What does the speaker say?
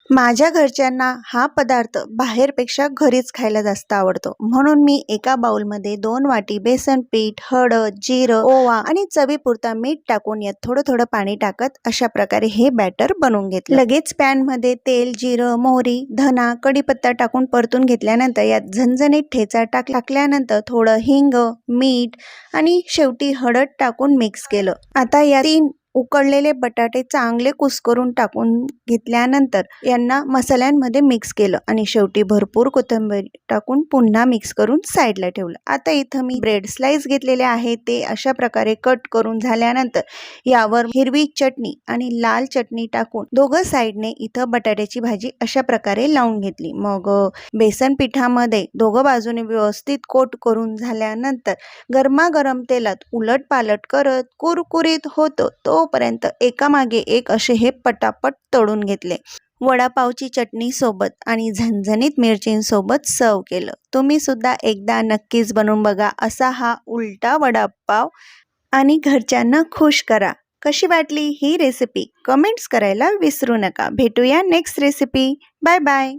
माझ्या घरच्यांना हा पदार्थ बाहेरपेक्षा घरीच खायला जास्त आवडतो, म्हणून मी एका बाउलमध्ये 2 वाटी बेसन पीठ, हळद, जिरं, ओवा आणि चवीपुरता मीठ टाकून यात थोडं थोडं पाणी टाकत अशा प्रकारे हे बॅटर बनवून घेतलं। लगेच पॅनमध्ये तेल, जिरं, मोहरी, धना, कढीपत्ता टाकून परतून घेतल्यानंतर यात झणझणीत ठेचा टाकल्यानंतर थोडं हिंग, मीठ आणि शेवटी हळद टाकून मिक्स केलं। आता या 3 उकडलेले बटाटे चांगले कुस्करून टाकून घेतल्यानंतर यांना मसाल्यांमध्ये मिक्स केलं आणि शेवटी भरपूर कोथिंबीर टाकून पुन्हा मिक्स करून साईडला ठेवलं। आता इथं मी ब्रेड स्लाइस घेतलेले आहे, ते अशा प्रकारे कट करून झाल्यानंतर यावर हिरवी चटणी आणि लाल चटणी टाकून दोघं साईडने इथं बटाट्याची भाजी अशा प्रकारे लावून घेतली। मग बेसन पिठामध्ये दोघं बाजूने व्यवस्थित कोट करून झाल्यानंतर गरमागरम तेलात उलट पालट करत कुरकुरीत होतं तोपर्यंत एकामागे एक असे हे पटापट तळून घेतले। वडापावची चटणी सोबत आणि झणझणीत मिरचींसोबत सर्व केलं। तुम्ही सुद्धा एकदा नक्कीच बनवून बघा असा हा उलटा वडापाव आणि घरच्यांना खुश करा। कशी वाटली ही रेसिपी कमेंट्स करायला विसरू नका। भेटूया नेक्स्ट रेसिपी। Bye bye.